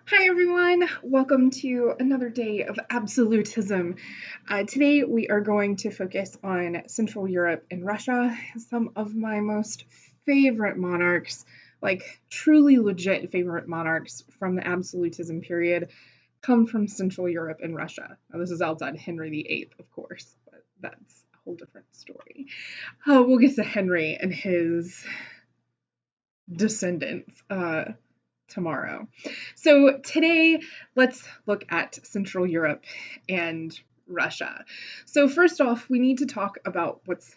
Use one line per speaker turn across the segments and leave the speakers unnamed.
Hi everyone, welcome to another day of absolutism. Today we are going to focus on Central Europe and Russia, some of my most favorite monarchs, like truly legit favorite monarchs from the absolutism period, come from Central Europe and Russia. Now this is outside Henry VIII, of course, but that's a whole different story. We'll get to Henry and his descendants tomorrow. So today, let's look at Central Europe and Russia. So first off, we need to talk about what's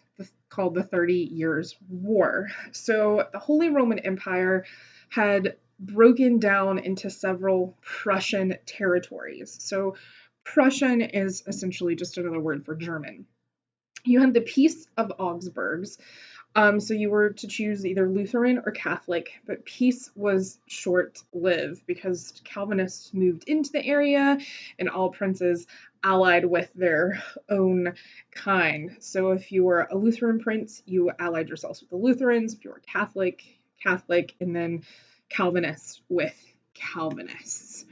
called the 30 Years' War. So the Holy Roman Empire had broken down into several Prussian territories. So Prussian is essentially just another word for German. You had the Peace of Augsburgs, so you were to choose either Lutheran or Catholic, but peace was short-lived because Calvinists moved into the area and all princes allied with their own kind. So if you were a Lutheran prince, you allied yourselves with the Lutherans. If you were Catholic, Catholic, and then Calvinist with Calvinists.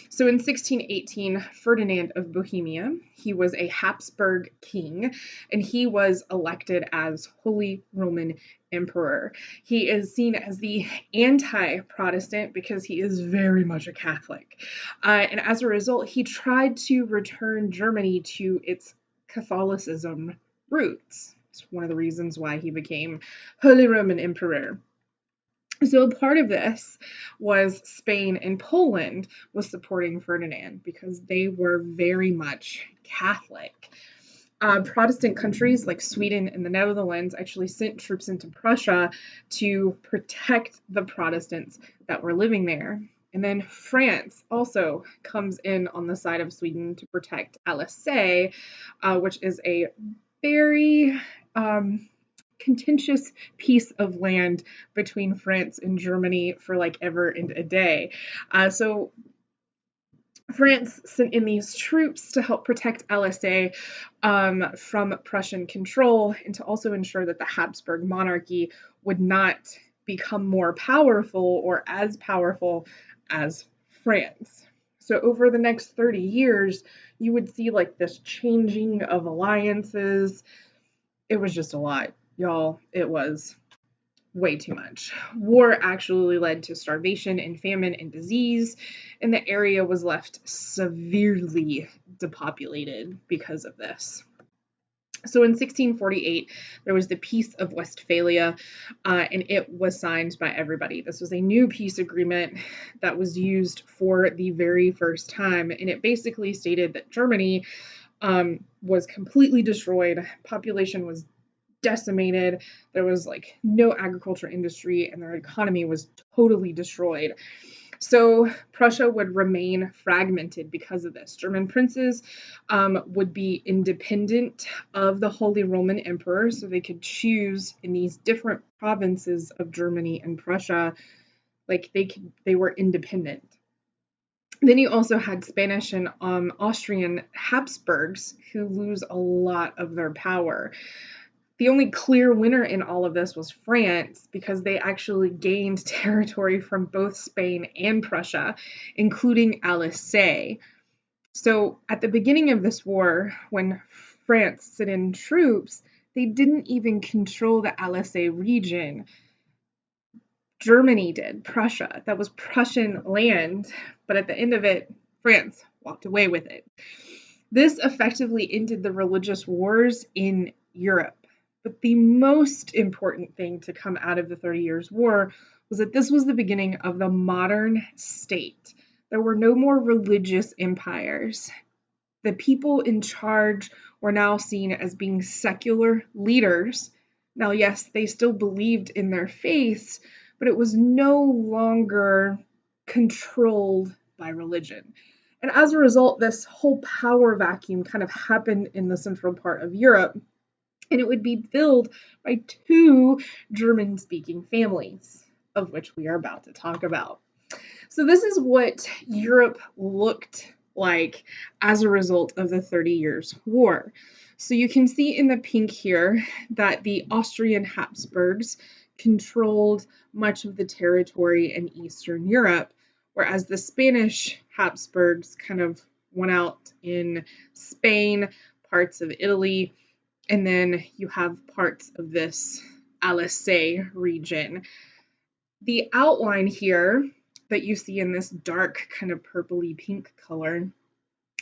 So in 1618, Ferdinand of Bohemia, he was a Habsburg king, and he was elected as Holy Roman Emperor. He is seen as the anti-Protestant because he is very much a Catholic. And as a result, he tried to return Germany to its Catholicism roots. It's one of the reasons why he became Holy Roman Emperor. So part of this was Spain and Poland was supporting Ferdinand because they were very much Catholic. Protestant countries like Sweden and the Netherlands actually sent troops into Prussia to protect the Protestants that were living there. And then France also comes in on the side of Sweden to protect Alsace, which is a very contentious piece of land between France and Germany for like ever and a day. So France sent in these troops to help protect Alsace from Prussian control and to also ensure that the Habsburg monarchy would not become more powerful or as powerful as France. So over the next 30 years, you would see like this changing of alliances. It was just a lot, y'all. It was way too much. War actually led to starvation and famine and disease, and the area was left severely depopulated because of this. So in 1648, there was the Peace of Westphalia, and it was signed by everybody. This was a new peace agreement that was used for the very first time, and it basically stated that Germany was completely destroyed, population was decimated. There was like no agriculture industry and their economy was totally destroyed. So Prussia would remain fragmented because of this. German princes would be independent of the Holy Roman Emperor, so they could choose in these different provinces of Germany and Prussia, like they were independent. Then you also had Spanish and Austrian Habsburgs who lose a lot of their power. The only clear winner in all of this was France because they actually gained territory from both Spain and Prussia, including Alsace. So at the beginning of this war, when France sent in troops, they didn't even control the Alsace region. Germany did, Prussia. That was Prussian land, but at the end of it, France walked away with it. This effectively ended the religious wars in Europe. But the most important thing to come out of the 30 Years' War was that this was the beginning of the modern state. There were no more religious empires. The people in charge were now seen as being secular leaders. Now, yes, they still believed in their faiths, but it was no longer controlled by religion. And as a result, this whole power vacuum kind of happened in the central part of Europe, and it would be filled by two German-speaking families, of which we are about to talk about. So this is what Europe looked like as a result of the 30 Years' War. So you can see in the pink here that the Austrian Habsburgs controlled much of the territory in Eastern Europe, whereas the Spanish Habsburgs kind of went out in Spain, parts of Italy, and then you have parts of this Alsace region. The outline here that you see in this dark kind of purpley pink color,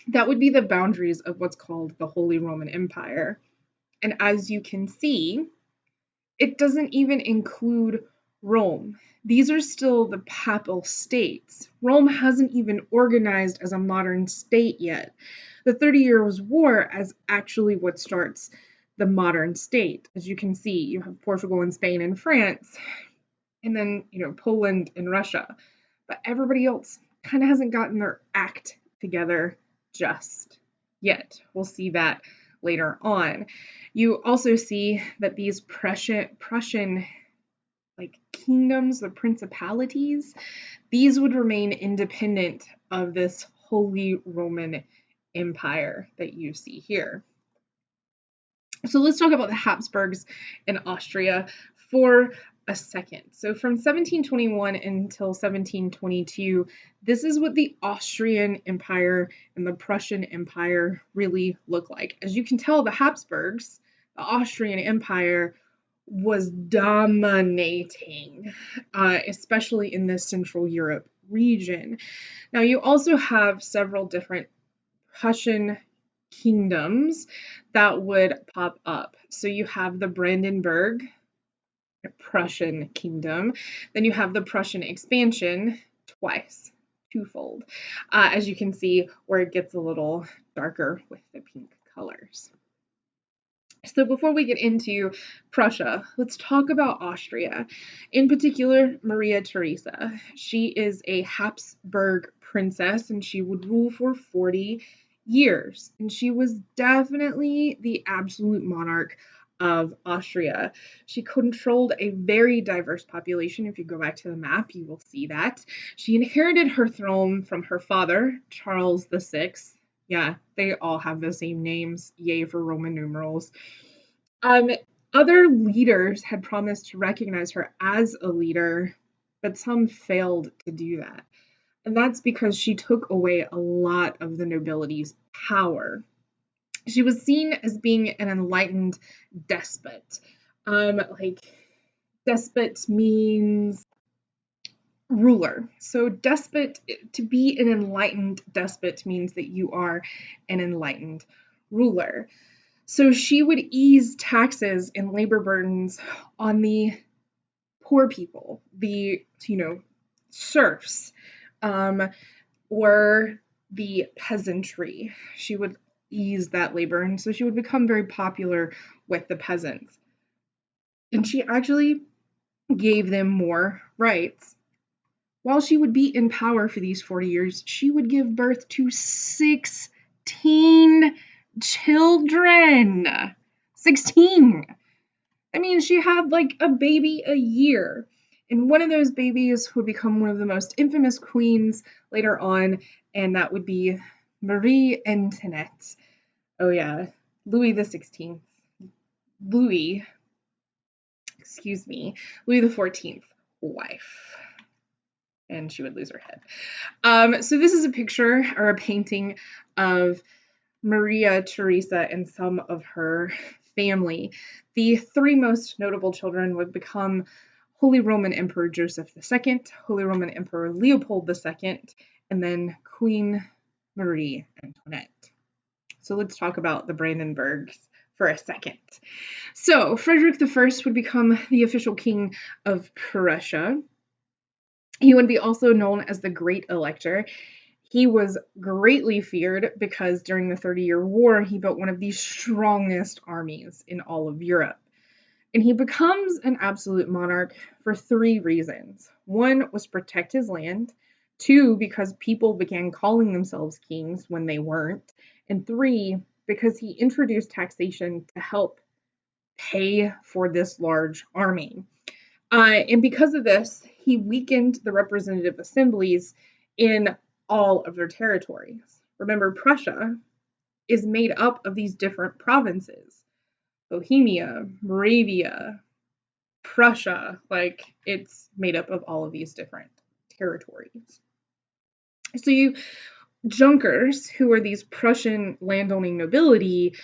that would be the boundaries of what's called the Holy Roman Empire. And as you can see, it doesn't even include Rome. These are still the papal states. Rome hasn't even organized as a modern state yet. The 30 Years' War is actually what starts the modern state. As you can see, you have Portugal and Spain and France, and then, Poland and Russia. But everybody else kind of hasn't gotten their act together just yet. We'll see that later on. You also see that these Prussian like kingdoms, the principalities, these would remain independent of this Holy Roman Empire that you see here. So let's talk about the Habsburgs in Austria for a second. So from 1721 until 1722, this is what the Austrian Empire and the Prussian Empire really look like. As you can tell, the Habsburgs, the Austrian Empire, was dominating, especially in the Central Europe region. Now, you also have several different Prussian kingdoms that would pop up. So you have the Brandenburg Prussian kingdom, then you have the Prussian expansion twice, twofold, as you can see where it gets a little darker with the pink colors. So before we get into Prussia, let's talk about Austria. In particular, Maria Theresa. She is a Habsburg princess and she would rule for 40 years. And she was definitely the absolute monarch of Austria. She controlled a very diverse population. If you go back to the map, you will see that. She inherited her throne from her father, Charles VI. Yeah, they all have the same names. Yay for Roman numerals. Other leaders had promised to recognize her as a leader, but some failed to do that. And that's because she took away a lot of the nobility's power. She was seen as being an enlightened despot. Despot means ruler. So despot, to be an enlightened despot means that you are an enlightened ruler. So she would ease taxes and labor burdens on the poor people, the, serfs, or the peasantry. She would ease that labor, and so she would become very popular with the peasants. And she actually gave them more rights. While she would be in power for these 40 years, she would give birth to 16 children. 16. I mean, she had like a baby a year. And one of those babies would become one of the most infamous queens later on, and that would be Marie Antoinette. Oh yeah, Louis XVI. Louis the 14th wife. And she would lose her head. So this is a picture or a painting of Maria Theresa and some of her family. The three most notable children would become Holy Roman Emperor Joseph II, Holy Roman Emperor Leopold II, and then Queen Marie Antoinette. So let's talk about the Brandenburgs for a second. So Frederick I would become the official king of Prussia. He would be also known as the Great Elector. He was greatly feared because during the 30-Year War, he built one of the strongest armies in all of Europe. And he becomes an absolute monarch for three reasons. One was protect his land. Two, because people began calling themselves kings when they weren't. And three, because he introduced taxation to help pay for this large army. And because of this, he weakened the representative assemblies in all of their territories. Remember, Prussia is made up of these different provinces. Bohemia, Moravia, Prussia, like it's made up of all of these different territories. So Junkers, who were these Prussian landowning nobility,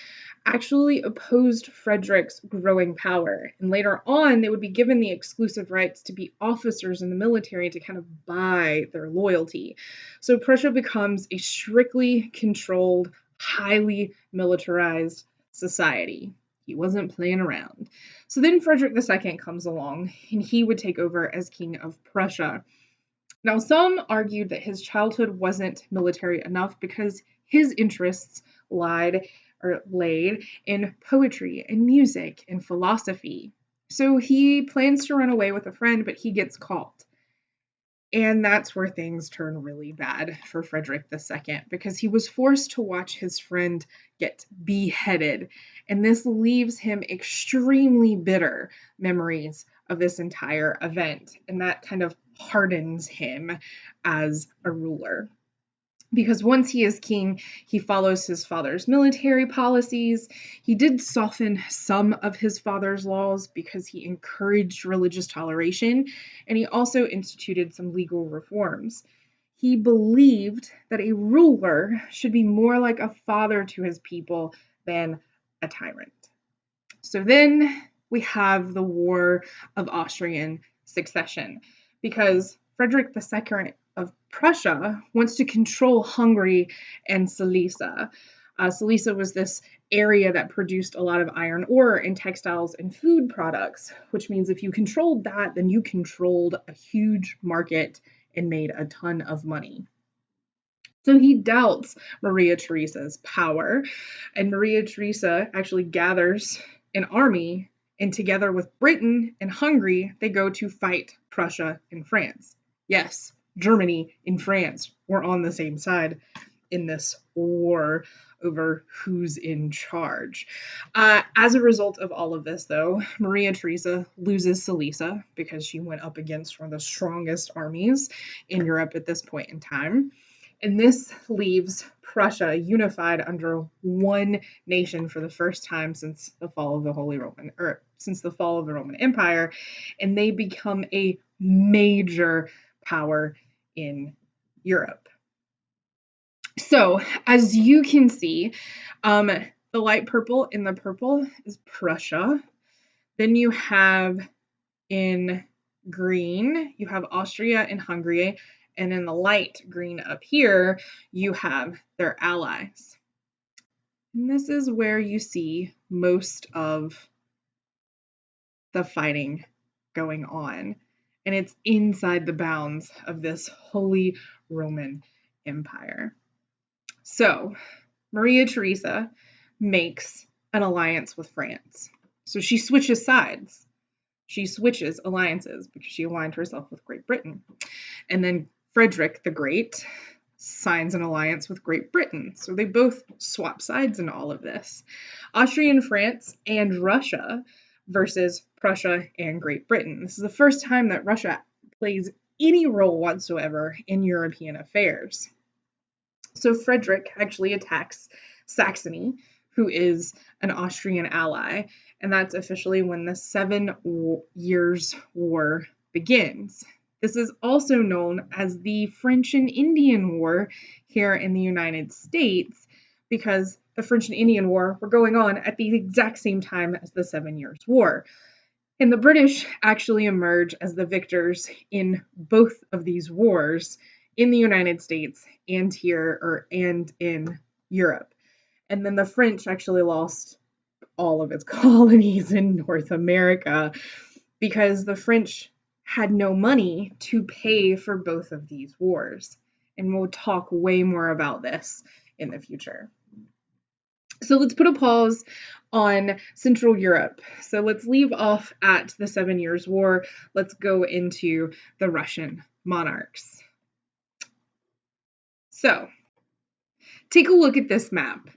actually opposed Frederick's growing power. And later on, they would be given the exclusive rights to be officers in the military to kind of buy their loyalty. So Prussia becomes a strictly controlled, highly militarized society. He wasn't playing around. So then Frederick II comes along, and he would take over as King of Prussia. Now, some argued that his childhood wasn't military enough because his interests laid in poetry and music and philosophy. So he plans to run away with a friend, but he gets caught. And that's where things turn really bad for Frederick II because he was forced to watch his friend get beheaded. And this leaves him extremely bitter memories of this entire event. And that kind of hardens him as a ruler. Because once he is king, he follows his father's military policies. He did soften some of his father's laws because he encouraged religious toleration, and he also instituted some legal reforms. He believed that a ruler should be more like a father to his people than a tyrant. So then we have the War of Austrian Succession, because Frederick II of Prussia wants to control Hungary and Silesia. Silesia was this area that produced a lot of iron ore and textiles and food products, which means if you controlled that, then you controlled a huge market and made a ton of money. So he doubts Maria Theresa's power, and Maria Theresa actually gathers an army, and together with Britain and Hungary, they go to fight Prussia and France. Yes, Germany and France were on the same side in this war over who's in charge. As a result of all of this, though, Maria Theresa loses Silesia because she went up against one of the strongest armies in Europe at this point in time. And this leaves Prussia unified under one nation for the first time since the fall of the Roman Empire, and they become a major power in Europe. So, as you can see, the light purple in the purple is Prussia. Then you have in green, you have Austria and Hungary, and in the light green up here, you have their allies. And this is where you see most of the fighting going on. And it's inside the bounds of this Holy Roman Empire. So, Maria Theresa makes an alliance with France. So she switches sides. She switches alliances because she aligned herself with Great Britain. And then Frederick the Great signs an alliance with Great Britain. So they both swap sides in all of this. Austria and France and Russia versus Prussia and Great Britain. This is the first time that Russia plays any role whatsoever in European affairs. So Frederick actually attacks Saxony, who is an Austrian ally, and that's officially when the 7 Years' War begins. This is also known as the French and Indian War here in the United States because the French and Indian War were going on at the exact same time as the 7 Years' War. And the British actually emerge as the victors in both of these wars in the United States and in Europe. And then the French actually lost all of its colonies in North America because the French had no money to pay for both of these wars. And we'll talk way more about this in the future. So let's put a pause on Central Europe. So let's leave off at the 7 Years' War. Let's go into the Russian monarchs. So take a look at this map.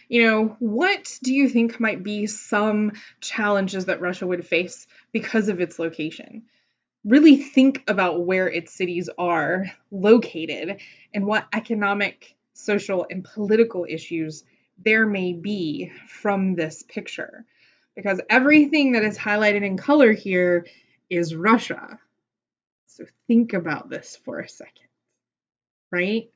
What do you think might be some challenges that Russia would face because of its location? Really think about where its cities are located and what economic, social, and political issues there may be from this picture. Because everything that is highlighted in color here is Russia. So think about this for a second, right?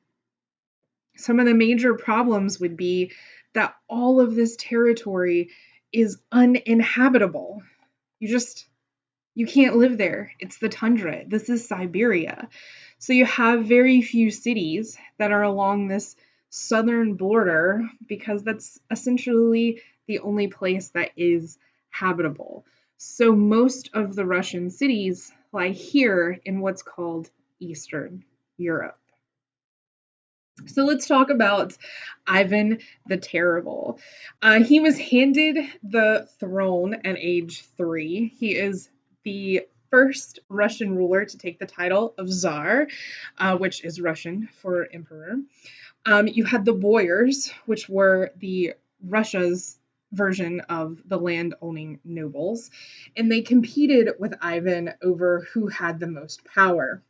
Some of the major problems would be that all of this territory is uninhabitable. You just you can't live there. It's the tundra. This is Siberia. So you have very few cities that are along this southern border because that's essentially the only place that is habitable. So most of the Russian cities lie here in what's called Eastern Europe. So let's talk about Ivan the Terrible. He was handed the throne at age 3. He is the first Russian ruler to take the title of Tsar, which is Russian for emperor. You had the boyars, which were the Russia's version of the land owning nobles, and they competed with Ivan over who had the most power.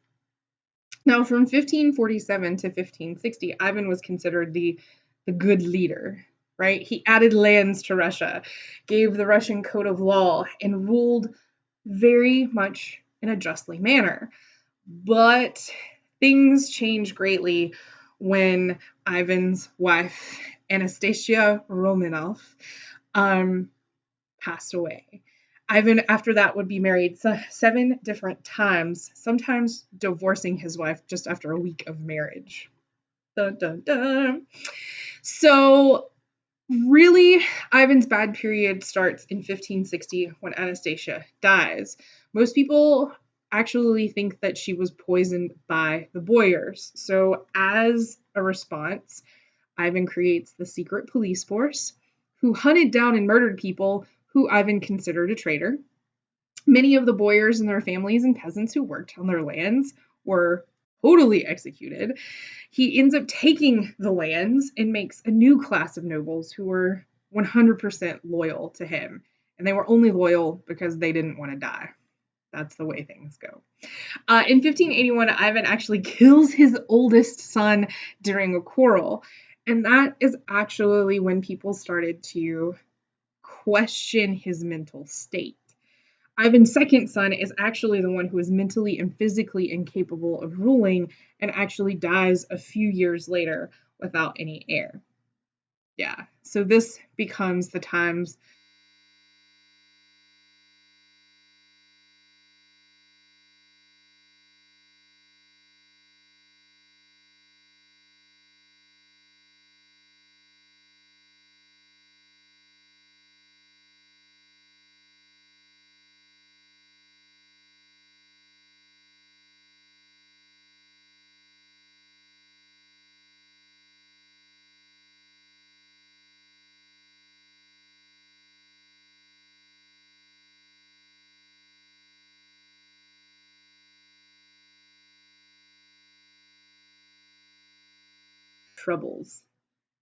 Now, from 1547 to 1560, Ivan was considered the good leader, right? He added lands to Russia, gave the Russian code of law, and ruled very much in a justly manner. But things changed greatly when Ivan's wife, Anastasia Romanov, passed away. Ivan, after that, would be married 7 different times, sometimes divorcing his wife just after a week of marriage. Dun, dun, dun. So, really, Ivan's bad period starts in 1560 when Anastasia dies. Most people actually think that she was poisoned by the boyars. So, as a response, Ivan creates the secret police force who hunted down and murdered people who Ivan considered a traitor. Many of the boyars and their families and peasants who worked on their lands were totally executed. He ends up taking the lands and makes a new class of nobles who were 100% loyal to him. And they were only loyal because they didn't want to die. That's the way things go. In 1581, Ivan actually kills his oldest son during a quarrel. And that is actually when people started to question his mental state. Ivan's second son is actually the one who is mentally and physically incapable of ruling and actually dies a few years later without any heir. Yeah, so this becomes the times troubles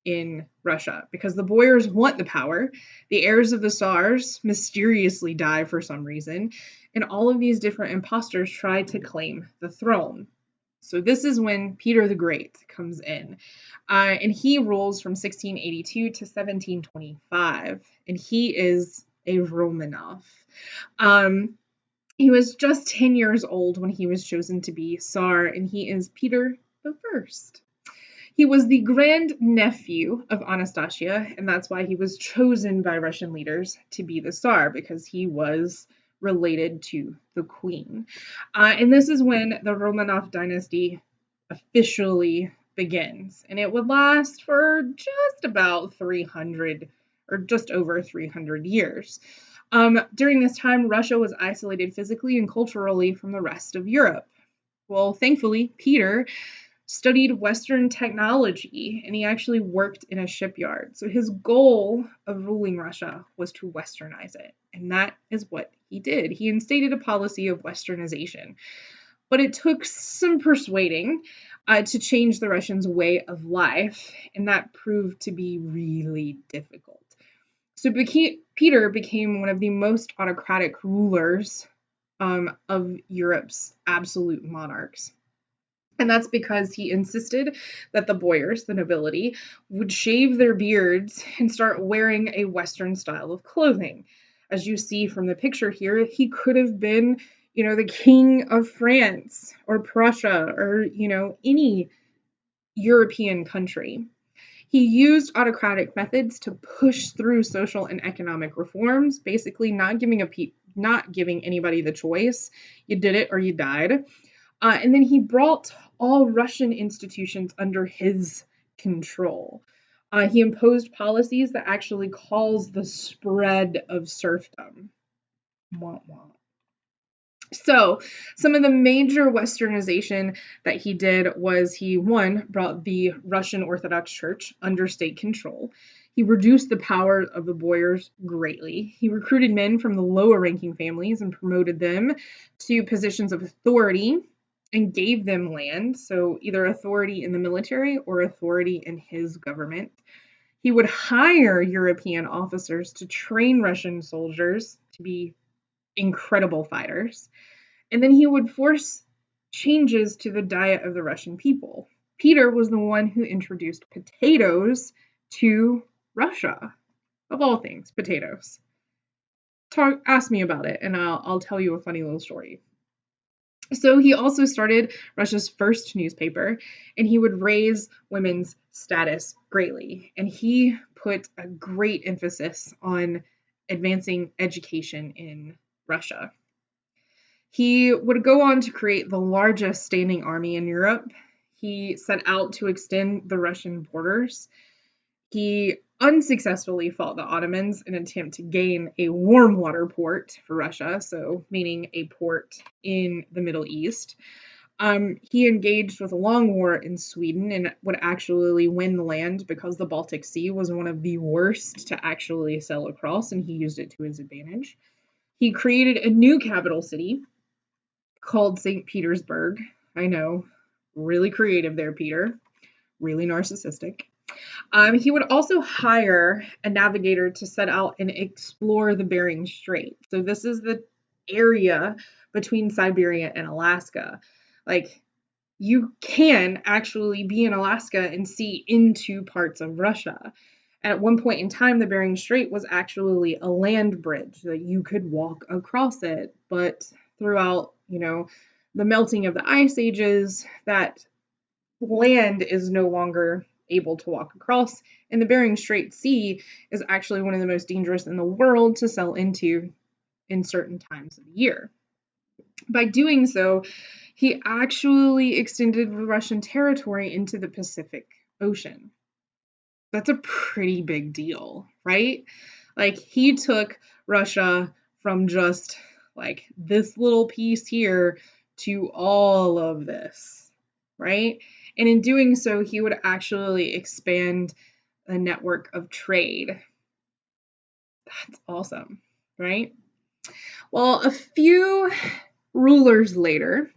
in Russia because the boyars want the power. The heirs of the Tsars mysteriously die for some reason, and all of these different imposters try to claim the throne. So this is when Peter the Great comes in, and he rules from 1682 to 1725, and he is a Romanov. Um, he was just 10 years old when he was chosen to be Tsar, and he is Peter the First. He was the grandnephew of Anastasia, and that's why he was chosen by Russian leaders to be the Tsar, because he was related to the queen. And this is when the Romanov dynasty officially begins, and it would last for just about 300 or just over 300 years. During this time, Russia was isolated physically and culturally from the rest of Europe. Well, thankfully, Peter studied Western technology and he actually worked in a shipyard. So his goal of ruling Russia was to westernize it. And that is what he did. He instated a policy of westernization. But it took some persuading to change the Russians' way of life, and that proved to be really difficult. So Peter became one of the most autocratic rulers of Europe's absolute monarchs. And that's because he insisted that the boyars, the nobility, would shave their beards and start wearing a Western style of clothing. As you see from the picture here, he could have been, the king of France or Prussia or, any European country. He used autocratic methods to push through social and economic reforms, basically not giving anybody the choice. You did it or you died. And then he brought all Russian institutions under his control. He imposed policies that actually caused the spread of serfdom. Wah, wah. So, some of the major westernization that he did was he, one, brought the Russian Orthodox Church under state control. He reduced the power of the boyars greatly. He recruited men from the lower ranking families and promoted them to positions of authority and gave them land, so either authority in the military or authority in his government. He would hire European officers to train Russian soldiers to be incredible fighters. And then he would force changes to the diet of the Russian people. Peter was the one who introduced potatoes to Russia. Of all things, potatoes. Ask me about it, and I'll tell you a funny little story. So he also started Russia's first newspaper, and he would raise women's status greatly. And he put a great emphasis on advancing education in Russia. He would go on to create the largest standing army in Europe. He set out to extend the Russian borders. He unsuccessfully fought the Ottomans in an attempt to gain a warm water port for Russia, so meaning a port in the Middle East. He engaged with a long war in Sweden and would actually win the land because the Baltic Sea was one of the worst to actually sail across, and he used it to his advantage. He created a new capital city called St. Petersburg. I know, really creative there, Peter. Really narcissistic. He would also hire a navigator to set out and explore the Bering Strait. So this is the area between Siberia and Alaska. Like, you can actually be in Alaska and see into parts of Russia. At one point in time, the Bering Strait was actually a land bridge that you could walk across it. But throughout, the melting of the ice ages, that land is no longer able to walk across, and the Bering Strait Sea is actually one of the most dangerous in the world to sail into in certain times of the year. By doing so, he actually extended Russian territory into the Pacific Ocean. That's a pretty big deal, right? Like, he took Russia from just like this little piece here to all of this, right? And in doing so, he would actually expand a network of trade. That's awesome, right? Well, a few rulers later,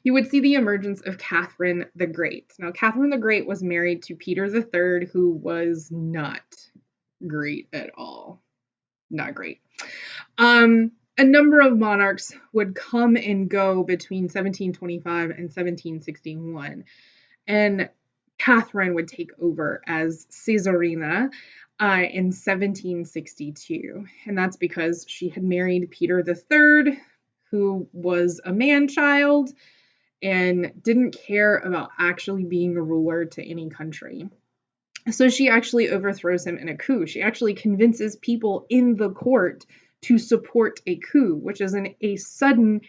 you would see the emergence of Catherine the Great. Now, Catherine the Great was married to Peter III, who was not great at all. Not great. A number of monarchs would come and go between 1725 and 1761, and Catherine would take over as Caesarina in 1762, and that's because she had married Peter III, who was a man-child and didn't care about actually being a ruler to any country. So she actually overthrows him in a coup. She actually convinces people in the court to support a coup, which is a sudden,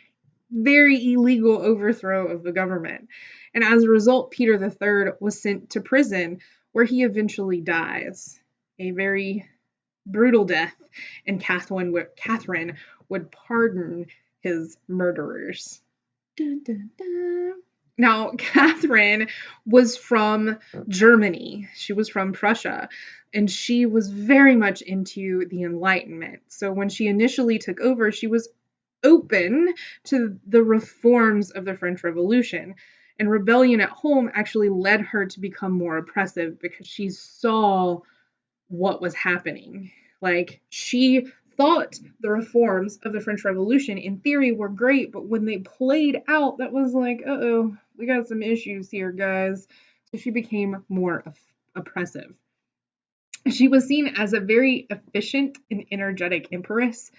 very illegal overthrow of the government. And as a result, Peter III was sent to prison, where he eventually dies. A very brutal death, and Catherine would pardon his murderers. Dun, dun, dun. Now, Catherine was from Germany. She was from Prussia, and she was very much into the Enlightenment. So when she initially took over, she was open to the reforms of the French Revolution. And rebellion at home actually led her to become more oppressive because she saw what was happening. Like, she thought the reforms of the French Revolution in theory were great, but when they played out, that was like, uh-oh, we got some issues here, guys. So she became more oppressive. She was seen as a very efficient and energetic empress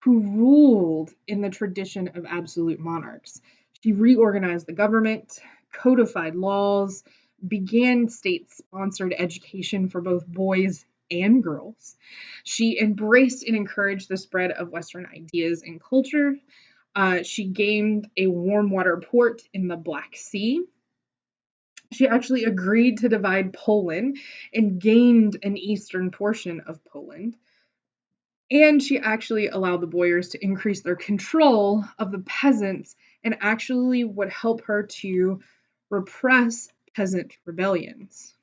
who ruled in the tradition of absolute monarchs. She reorganized the government, codified laws, began state-sponsored education for both boys and girls. She embraced and encouraged the spread of Western ideas and culture. She gained a warm water port in the Black Sea. She actually agreed to divide Poland and gained an eastern portion of Poland. And she actually allowed the boyars to increase their control of the peasants and actually would help her to repress peasant rebellions.